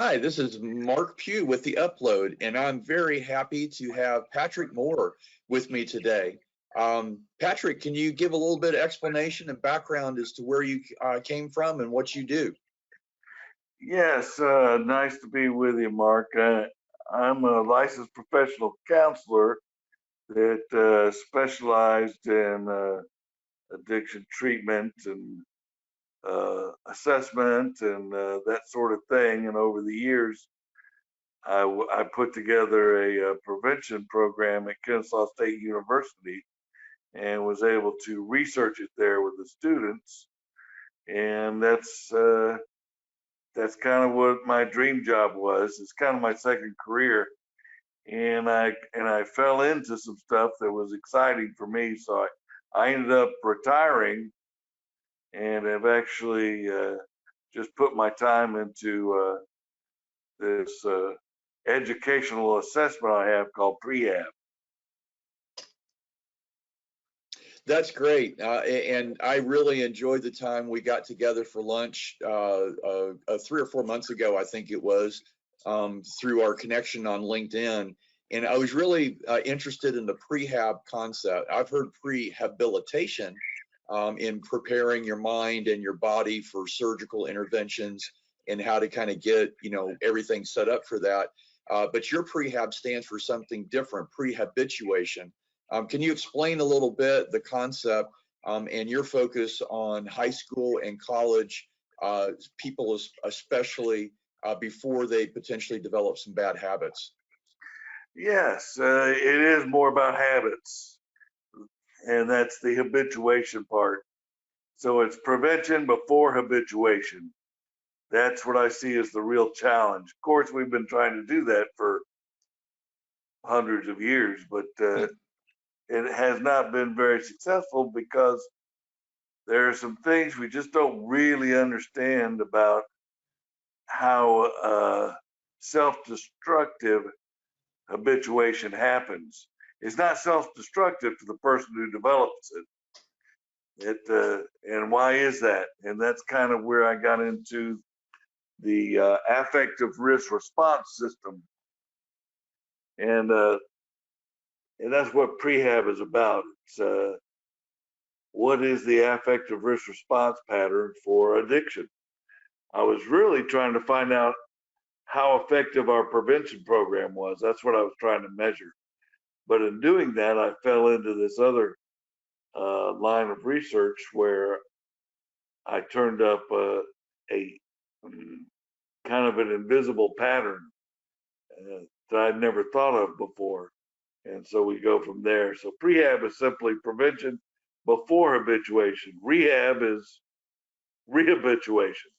Hi, this is Mark Pugh with the Upload, and I'm very happy to have Patrick Moore with me today. Patrick, can you give a little bit of explanation and background as to where you came from and what you do? Yes, nice to be with you, Mark. I'm a licensed professional counselor that specialized in addiction treatment and assessment and that sort of thing. And over the years, I put together a prevention program at Kennesaw State University and was able to research it there with the students. And that's kind of what my dream job was. It's kind of my second career, and I fell into some stuff that was exciting for me. So I ended up retiring and have actually just put my time into this educational assessment I have called Prehab. That's great, and I really enjoyed the time we got together for lunch 3 or 4 months ago, I think it was, through our connection on LinkedIn. And I was really interested in the prehab concept. I've heard prehabilitation in preparing your mind and your body for surgical interventions and how to kind of get everything set up for that. But your prehab stands for something different, prehabituation. Can you explain a little bit the concept and your focus on high school and college people, especially before they potentially develop some bad habits? Yes, it is more about habits, and that's the habituation part. So it's prevention before habituation. That's what I see as the real challenge. Of course, we've been trying to do that for hundreds of years, but it has not been very successful because there are some things we just don't really understand about how self-destructive habituation happens. It's not self-destructive for the person who develops it. And why is that? And that's kind of where I got into the affective risk response system, and uh, and that's what prehab is about. It's what is the affective risk response pattern for addiction? I was really trying to find out how effective our prevention program was. That's what I was trying to measure. But in doing that, I fell into this other line of research where I turned up a kind of an invisible pattern that I'd never thought of before. And so we go from there. So prehab is simply prevention before habituation. Rehab is rehabilitation.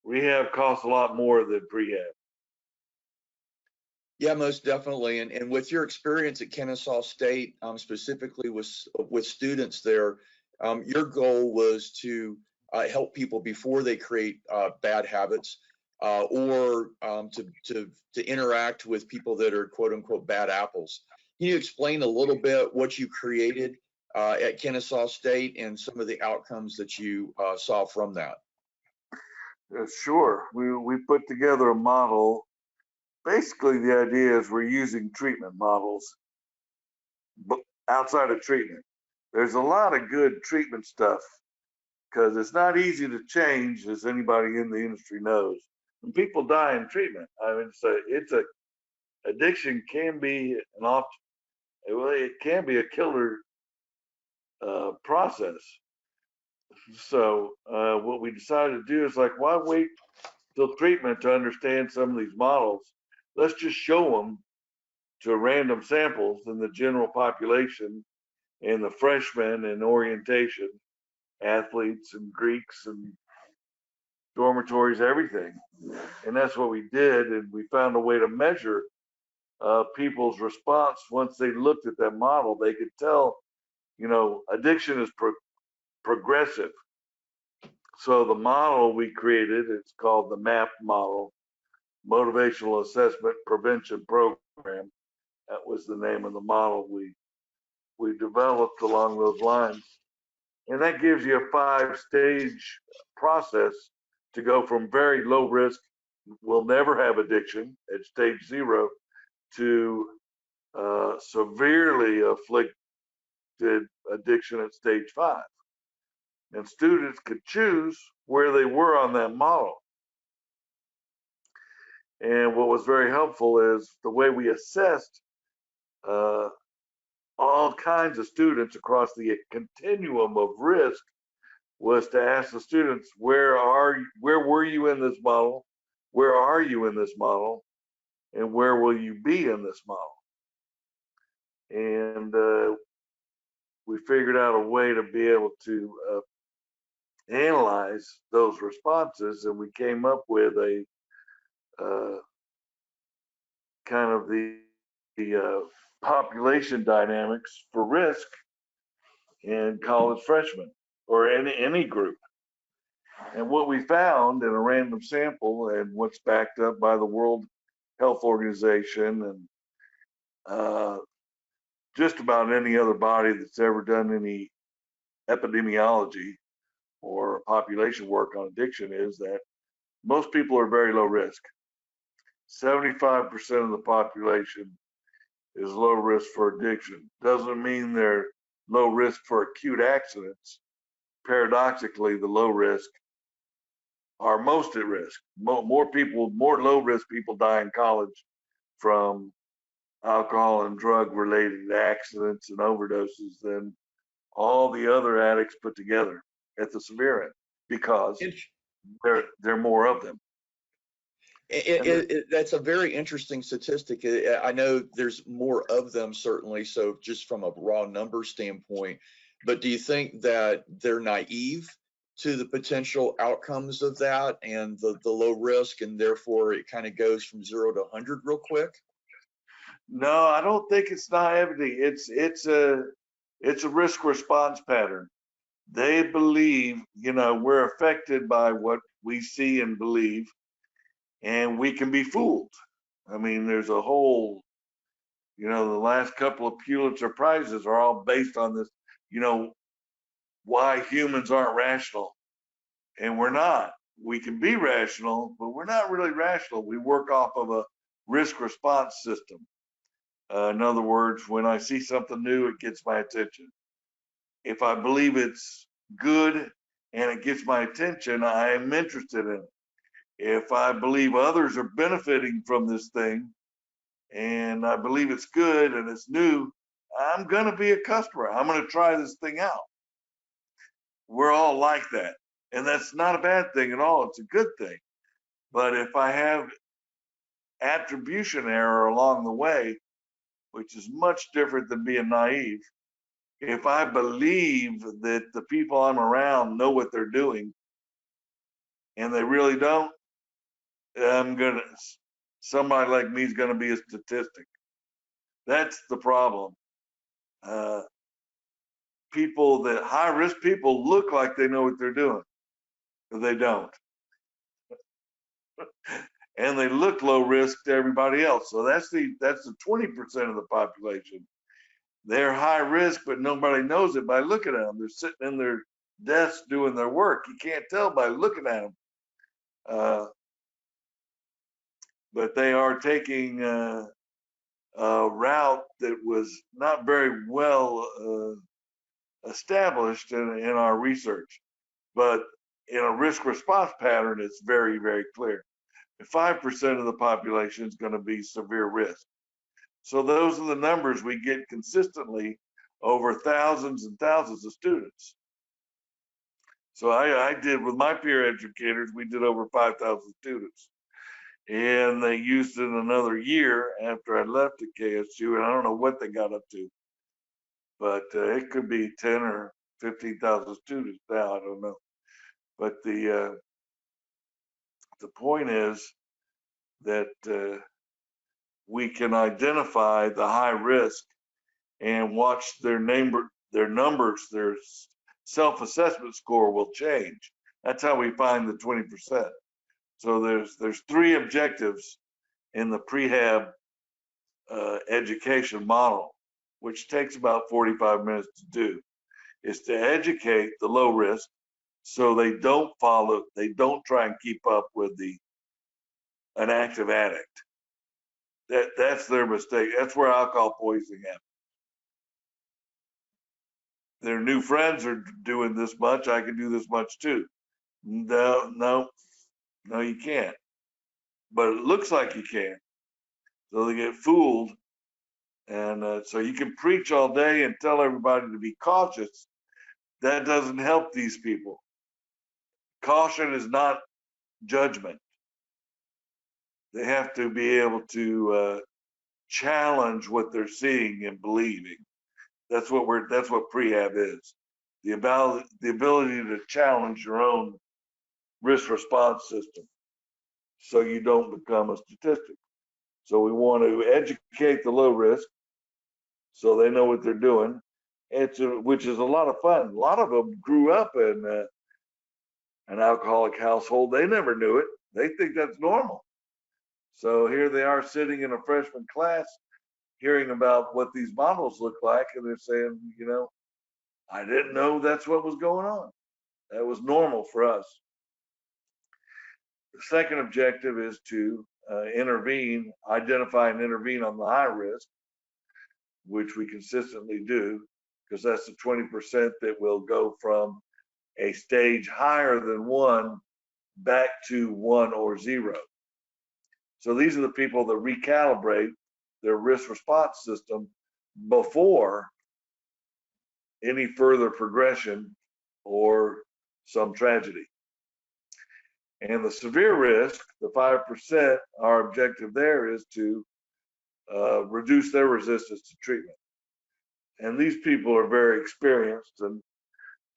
Rehab costs a lot more than prehab. Yeah, most definitely. And with your experience at Kennesaw State, specifically with students there, your goal was to help people before they create bad habits, or to interact with people that are quote unquote bad apples. Can you explain a little bit what you created at Kennesaw State and some of the outcomes that you saw from that? Sure, we put together a model. Basically, the idea is we're using treatment models but outside of treatment. There's a lot of good treatment stuff because it's not easy to change, as anybody in the industry knows. And people die in treatment. I mean, it's a addiction can be an off. Well, it can be a killer process. So what we decided to do is like, why wait till treatment to understand some of these models? Let's just show them to random samples in the general population and the freshmen in orientation, athletes and Greeks and dormitories, everything. And that's what we did. And we found a way to measure people's response once they looked at that model. They could tell, addiction is progressive. So the model we created, it's called the MAP model, Motivational Assessment Prevention Program. That was the name of the model we developed along those lines. And that gives you a 5-stage process to go from very low risk will never have addiction at stage 0 to severely afflicted addiction at stage 5. And students could choose where they were on that model. And what was very helpful is the way we assessed uh, all kinds of students across the continuum of risk was to ask the students, where were you in this model? Where are you in this model? And where will you be in this model? And we figured out a way to be able to analyze those responses, and we came up with a kind of the population dynamics for risk in college freshmen or any group. And what we found in a random sample, and what's backed up by the World Health Organization and just about any other body that's ever done any epidemiology or population work on addiction, is that most people are very low risk. 75% of the population is low risk for addiction. Doesn't mean they're low risk for acute accidents. Paradoxically, the low risk are most at risk. More low risk people die in college from alcohol and drug related accidents and overdoses than all the other addicts put together at the severe end, because there are more of them. That's a very interesting statistic. I know there's more of them, certainly, so just from a raw number standpoint, but do you think that they're naive to the potential outcomes of that and the low risk, and therefore it kind of goes from 0 to 100 real quick? No, I don't think it's naivety. It's a risk response pattern. They believe, we're affected by what we see and believe, and we can be fooled. I mean, there's a whole, the last couple of Pulitzer Prizes are all based on this, why humans aren't rational. And we're not. We can be rational, but we're not really rational. We work off of a risk response system. In other words, when I see something new, it gets my attention. If I believe it's good and it gets my attention, I am interested in it. If I believe others are benefiting from this thing and I believe it's good and it's new, I'm going to be a customer. I'm going to try this thing out. We're all like that. And that's not a bad thing at all. It's a good thing. But if I have attribution error along the way, which is much different than being naive, if I believe that the people I'm around know what they're doing and they really don't, somebody like me is gonna be a statistic. That's the problem. High risk people look like they know what they're doing, but they don't. And they look low risk to everybody else. So that's the 20% of the population. They're high risk, but nobody knows it by looking at them. They're sitting in their desks doing their work. You can't tell by looking at them. But they are taking a route that was not very well established in our research. But in a risk response pattern, it's very, very clear. 5% of the population is going to be severe risk. So those are the numbers we get consistently over thousands and thousands of students. So I did with my peer educators, we did over 5,000 students. And they used it another year after I left at KSU, and I don't know what they got up to, but it could be 10 or 15,000 students now, I don't know. But the point is that we can identify the high risk and watch their numbers, their self-assessment score will change. That's how we find the 20%. So there's 3 objectives in the Prehab education model, which takes about 45 minutes to do, is to educate the low risk so they don't try and keep up with the an active addict. That's their mistake. That's where alcohol poisoning happens. Their new friends are doing this much. I can do this much too. No, no, no, you can't. But it looks like you can. So they get fooled. And so you can preach all day and tell everybody to be cautious. That doesn't help these people. Caution is not judgment. They have to be able to challenge what they're seeing and believing. That's what prehab is. The ability to challenge your own risk response system so you don't become a statistic. So we want to educate the low risk so they know what they're doing, which is a lot of fun. A lot of them grew up in an alcoholic household. They never knew it. They think that's normal. So here they are sitting in a freshman class hearing about what these models look like, and they're saying, I didn't know that's what was going on. That was normal for us. The second objective is to identify and intervene on the high risk, which we consistently do, because that's the 20% that will go from a stage higher than 1 back to 1 or 0. So these are the people that recalibrate their risk response system before any further progression or some tragedy. And the severe risk, the 5%, our objective there is to reduce their resistance to treatment. And these people are very experienced, and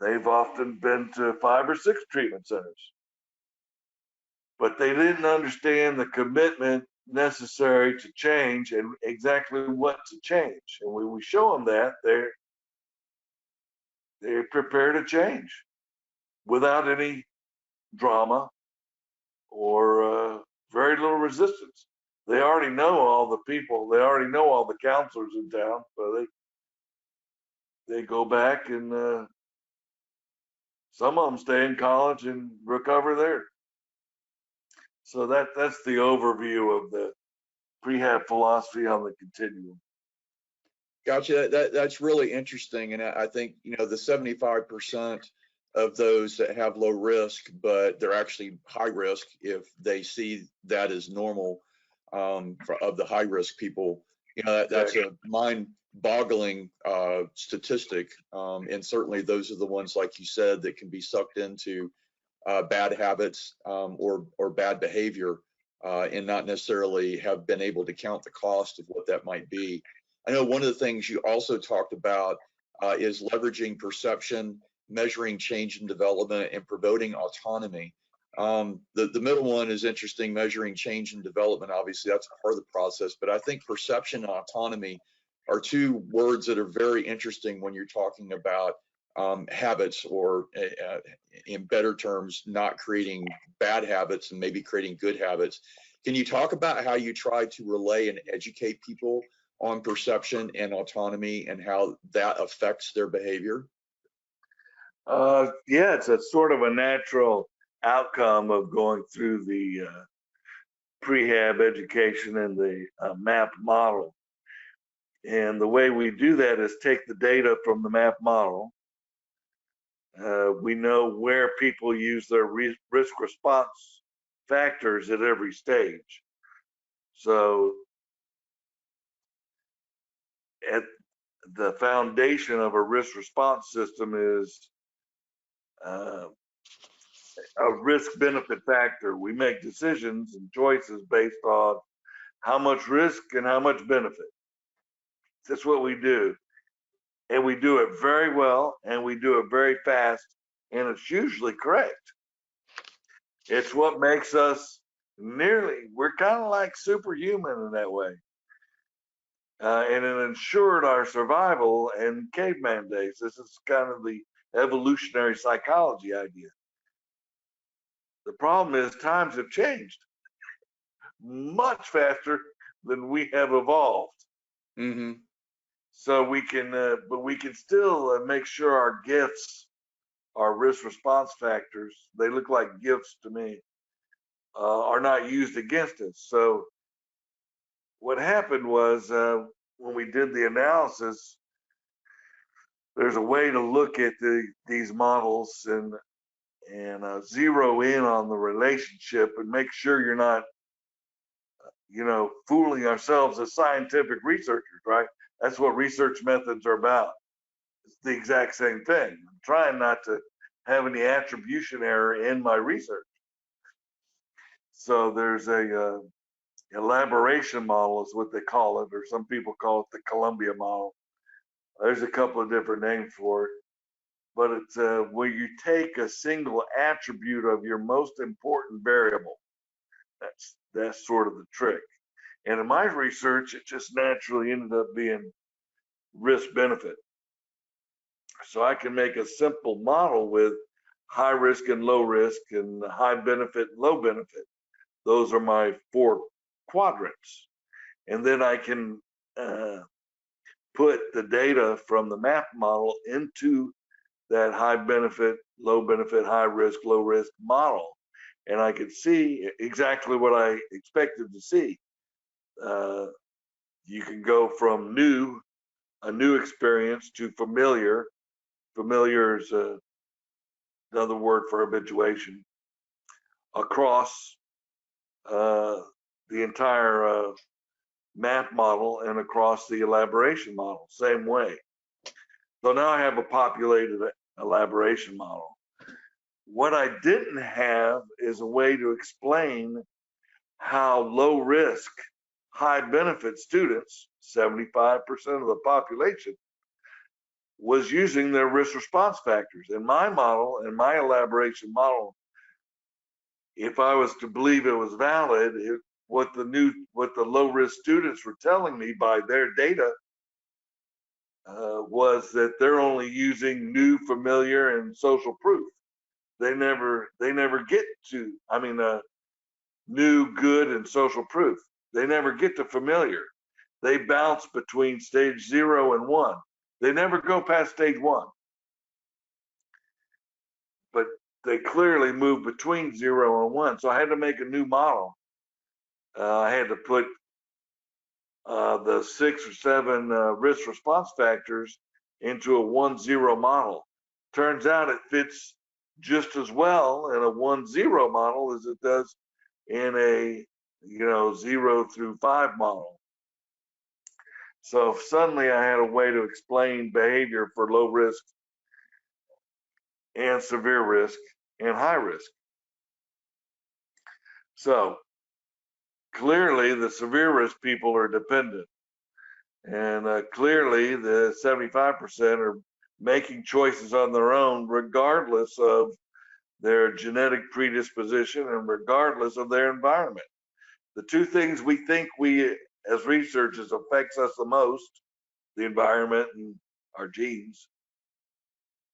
they've often been to 5 or 6 treatment centers. But they didn't understand the commitment necessary to change and exactly what to change. And when we show them that, they're prepared to change without any drama or very little resistance. They already know all the people. They already know all the counselors in town. So they go back, and some of them stay in college and recover there. So that's the overview of the prehab philosophy on the continuum. Gotcha. That's really interesting, and I think the 75% of those that have low risk, but they're actually high risk if they see that as normal, of the high risk people. That's a mind-boggling statistic, and certainly those are the ones, like you said, that can be sucked into bad habits or bad behavior, and not necessarily have been able to count the cost of what that might be. I know one of the things you also talked about is leveraging perception, measuring change and development, and promoting autonomy. The middle one is interesting, measuring change and development. Obviously, that's part of the process, but I think perception and autonomy are 2 words that are very interesting when you're talking about habits, or in better terms, not creating bad habits and maybe creating good habits. Can you talk about how you try to relay and educate people on perception and autonomy and how that affects their behavior? Yeah, it's a sort of a natural outcome of going through the prehab education and the MAP model. And the way we do that is take the data from the MAP model. We know where people use their risk response factors at every stage. So at the foundation of a risk response system is a risk-benefit factor. We make decisions and choices based on how much risk and how much benefit. That's what we do. And we do it very well, and we do it very fast, and it's usually correct. It's what makes us we're kind of like superhuman in that way. And it ensured our survival in caveman days. This is kind of the evolutionary psychology idea. The problem is times have changed much faster than we have evolved. Mm-hmm. So but we can still make sure our gifts, our risk response factors, they look like gifts to me, are not used against us. So what happened was when we did the analysis, there's a way to look at these models and zero in on the relationship and make sure you're not, fooling ourselves as scientific researchers, right? That's what research methods are about. It's the exact same thing. I'm trying not to have any attribution error in my research. So there's a elaboration model is what they call it, or some people call it the Columbia model. There's a couple of different names for it, but it's where you take a single attribute of your most important variable. That's sort of the trick. And in my research, it just naturally ended up being risk benefit. So I can make a simple model with high risk and low risk and high benefit, low benefit. Those are my 4 quadrants. And then I can put the data from the map model into that high benefit, high risk, low risk model. And I could see exactly what I expected to see. You can go from a new experience to familiar. Familiar is another word for habituation. Across the entire map model and across the elaboration model, same way. So now I have a populated elaboration model. What I didn't have is a way to explain how low risk, high benefit students, 75% of the population, was using their risk response factors. In my model, in my elaboration model, if I was to believe it was valid, what the low risk students were telling me by their data was that they're only using new, familiar, and social proof. They never get to, new, good, and social proof. They never get to familiar. They bounce between stage 0 and 1. They never go past stage 1. But they clearly move between 0 and 1. So I had to make a new model. I had to put the 6 or 7 risk response factors into a 1-0 model. Turns out it fits just as well in a 1-0 model as it does in a 0 through 5 model. So suddenly I had a way to explain behavior for low risk and severe risk and high risk. So clearly the severe risk people are dependent, and clearly the 75% are making choices on their own regardless of their genetic predisposition and regardless of their environment. The 2 things we think we as researchers affects us the most, the environment and our genes,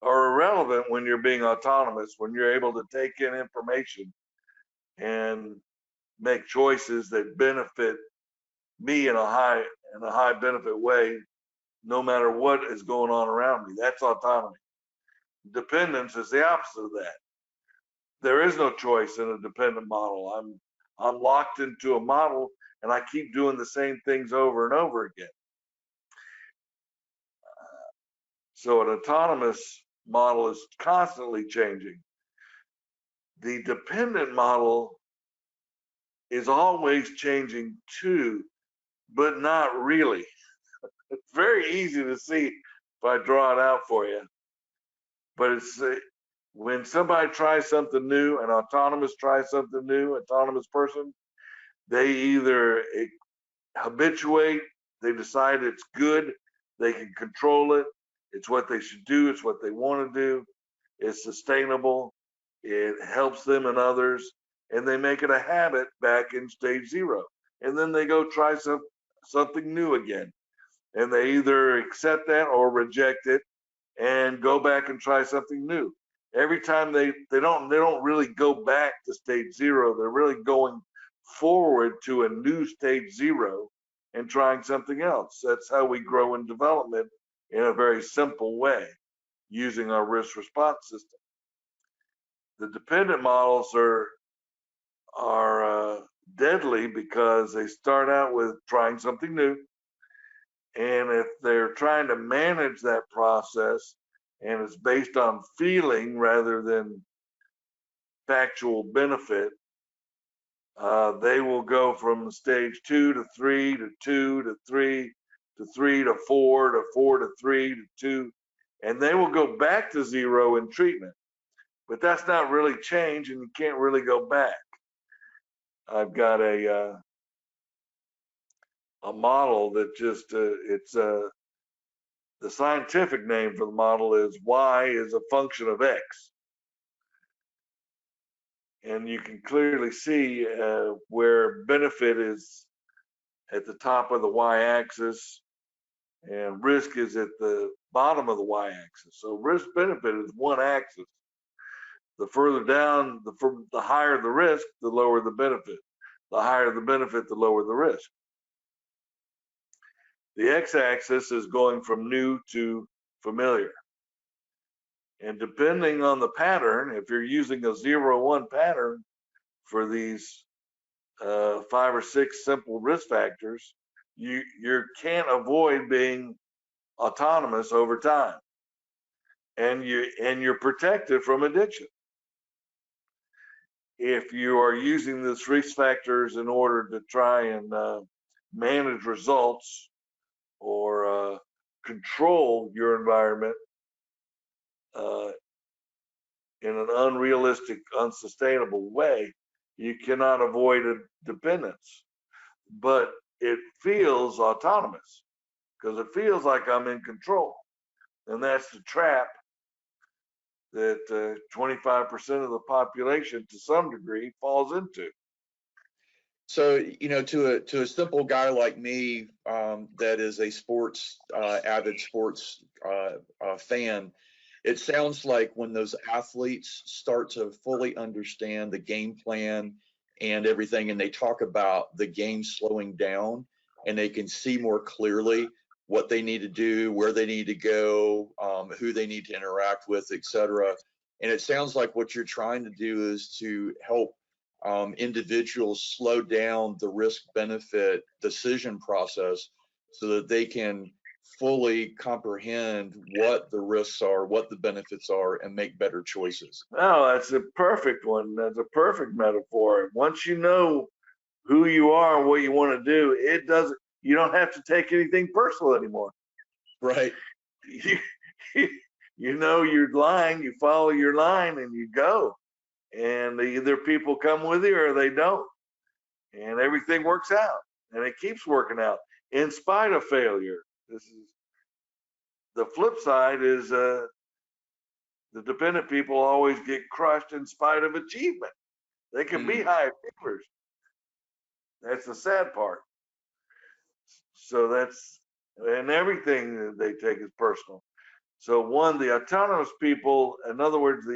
are irrelevant when you're being autonomous, when you're able to take in information and make choices that benefit me in a high benefit way, no matter what is going on around me. That's autonomy. Dependence is the opposite of that. There is no choice in a dependent model. I'm locked into a model and I keep doing the same things over and over again. So an autonomous model is constantly changing. The dependent model is always changing too, but not really. It's very easy to see if I draw it out for you. But it's when somebody tries something new, an autonomous tries something new, autonomous person, they either habituate, they decide it's good, they can control it, it's what they should do, it's what they want to do, it's sustainable, it helps them and others, and they make it a habit back in stage 0. And then they go try something new again. And they either accept that or reject it and go back and try something new. Every time they don't really go back to stage 0. They're really going forward to a new stage 0 and trying something else. That's how we grow in development in a very simple way using our risk response system. The dependent models are are deadly because they start out with trying something new. And if they're trying to manage that process and it's based on feeling rather than factual benefit, they will go from stage 2 to 3 to 2 to 3 to 3 to 4 to 4 to 3 to 2, and they will go back to 0 in treatment. But that's not really change, and you can't really go back. I've got a model that just it's the scientific name for the model is Y is a function of X, and you can clearly see where benefit is at the top of the Y-axis and risk is at the bottom of the Y-axis. So risk benefit is one axis. The further down, the higher the risk, the lower the benefit. The higher the benefit, the lower the risk. The X-axis is going from new to familiar. And depending on the pattern, if you're using a 0-1 pattern for these 5 or 6 simple risk factors, you can't avoid being autonomous over time, and you're protected from addiction. If you are using these risk factors in order to try and manage results or control your environment in an unrealistic, unsustainable way, you cannot avoid a dependence. But it feels autonomous because it feels like I'm in control. And that's the trap that 25% of the population to some degree falls into. So, to a simple guy like me, that is a avid sports fan, it sounds like when those athletes start to fully understand the game plan and everything, and they talk about the game slowing down, and they can see more clearly what they need to do, where they need to go, who they need to interact with, etc. And it sounds like what you're trying to do is to help individuals slow down the risk benefit decision process so that they can fully comprehend what the risks are, what the benefits are, and make better choices. No, that's a perfect one. That's a perfect metaphor. Once you know who you are and what you want to do, you don't have to take anything personal anymore. Right. You know your line, you follow your line and you go. And either people come with you or they don't. And everything works out. And it keeps working out in spite of failure. This is the flip side is the dependent people always get crushed in spite of achievement. They can be high achievers. That's the sad part. So and everything that they take is personal. So the autonomous people, in other words,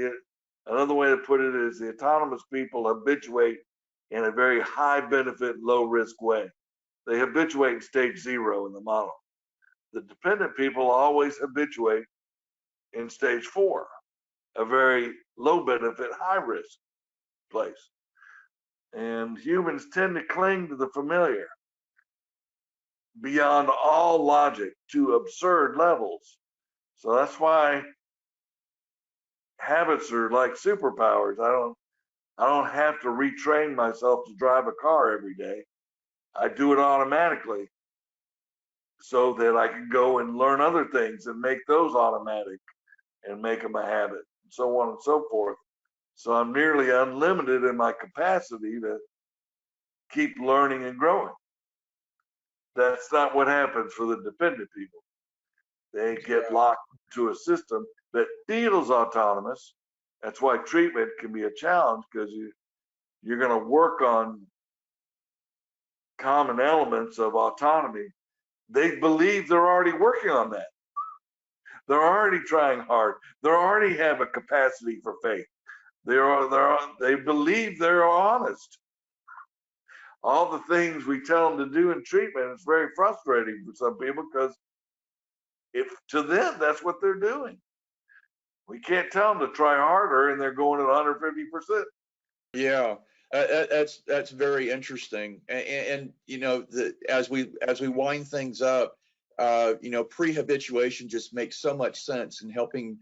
another way to put it is the autonomous people habituate in a very high benefit, low risk way. They habituate in stage 0 in the model. The dependent people always habituate in stage 4, a very low benefit, high risk place. And humans tend to cling to the familiar beyond all logic to absurd levels. So that's why habits are like superpowers. I don't have to retrain myself to drive a car every day. I do it automatically so that I can go and learn other things and make those automatic and make them a habit, and so on and so forth. So I'm nearly unlimited in my capacity to keep learning and growing. That's not what happens for the dependent people. They get locked into a system that feels autonomous. That's why treatment can be a challenge, because you're going to work on common elements of autonomy. They believe they're already working on that. They're already trying hard. They already have a capacity for faith. They believe they're honest. All the things we tell them to do in treatment is very frustrating for some people, because if to them that's what they're doing. We can't tell them to try harder and they're going at 150%. Yeah. That's very interesting, and you know, as we wind things up, you know, pre-habituation just makes so much sense in helping,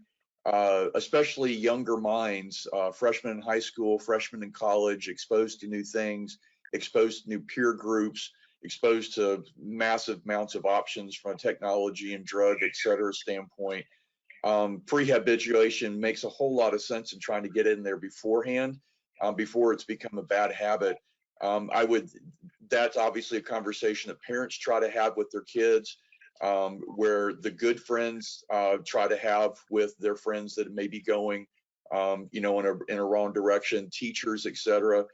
especially younger minds, freshmen in high school, freshmen in college, exposed to new things, exposed to new peer groups, exposed to massive amounts of options from a technology and drug, et cetera, standpoint. Pre-habituation makes a whole lot of sense in trying to get in there beforehand, before it's become a bad habit. That's obviously a conversation that parents try to have with their kids, where the good friends try to have with their friends that may be going, you know, in a wrong direction, teachers, etc.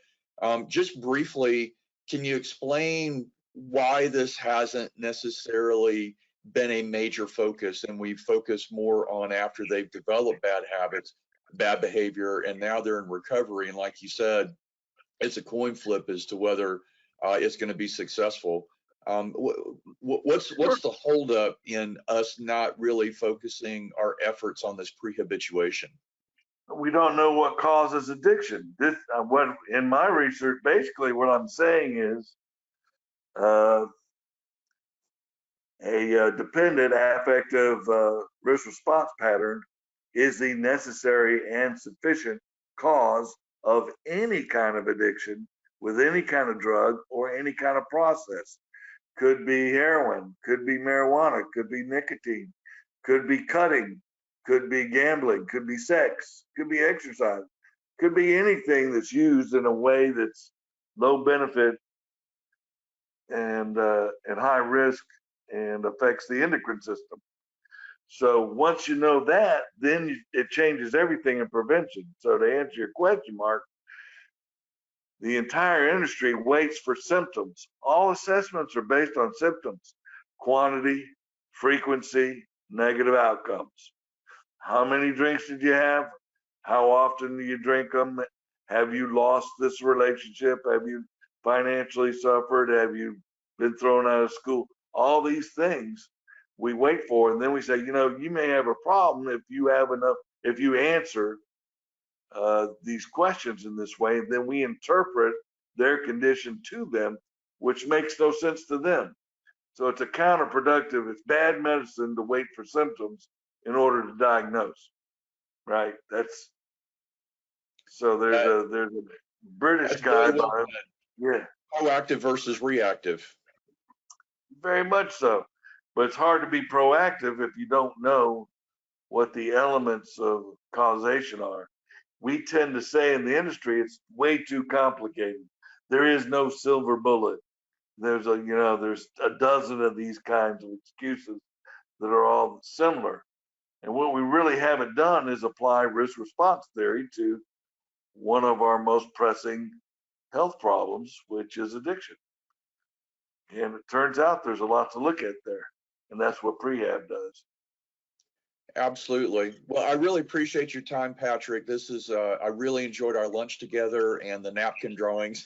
Just briefly, can you explain why this hasn't necessarily been a major focus, and we focus more on after they've developed bad habits, bad behavior, and now they're in recovery? And like you said, it's a coin flip as to whether it's going to be successful. What's the holdup in us not really focusing our efforts on this pre-habituation? We don't know what causes addiction. This, what in my research, basically what I'm saying is, a dependent affective risk response pattern is the necessary and sufficient cause of any kind of addiction with any kind of drug or any kind of process. Could be heroin, could be marijuana, could be nicotine, could be cutting, could be gambling, could be sex, could be exercise, could be anything that's used in a way that's low benefit and high risk and affects the endocrine system. So once you know that, then it changes everything in prevention. So to answer your question, Mark, the entire industry waits for symptoms. All assessments are based on symptoms: quantity, frequency, negative outcomes. How many drinks did you have? How often do you drink them? Have you lost this relationship? Have you financially suffered? Have you been thrown out of school? All these things we wait for, and then we say, you know, you may have a problem if you have enough, if you answer these questions in this way. Then we interpret their condition to them, which makes no sense to them. So it's a counterproductive, it's bad medicine to wait for symptoms in order to diagnose, right? That's, so there's a British guy Really well by, yeah, proactive versus reactive. very much so. But it's hard to be proactive if you don't know what the elements of causation are. We tend to say in the industry it's way too complicated. There is no silver bullet. There's there's a dozen of these kinds of excuses that are all similar. And what we really haven't done is apply risk response theory to one of our most pressing health problems, which is addiction. And it turns out there's a lot to look at there. And that's what Prehab does. Absolutely. Well, I really appreciate your time, Patrick. This is, I really enjoyed our lunch together and the napkin drawings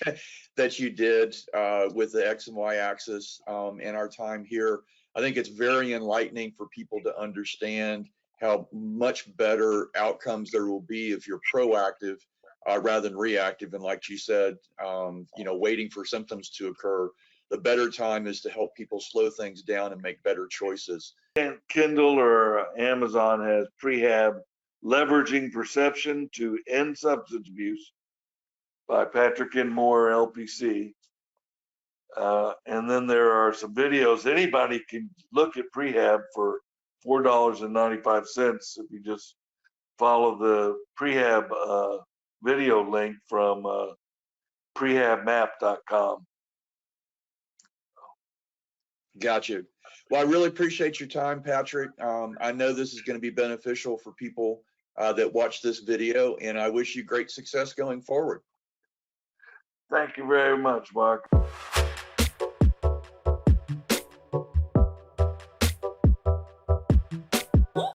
that you did with the X and Y axis, and our time here. I think it's very enlightening for people to understand how much better outcomes there will be if you're proactive rather than reactive. And like you said, you know, waiting for symptoms to occur. The better time is to help people slow things down and make better choices. Kindle or Amazon has Prehab, Leveraging Perception to End Substance Abuse by Patrick N. Moore, LPC. And then there are some videos. Anybody can look at Prehab for $4.95 if you just follow the Prehab video link from prehabmap.com. Gotcha. Well, I really appreciate your time, Patrick. I know this is going to be beneficial for people that watch this video, and I wish you great success going forward. Thank you very much, Mark.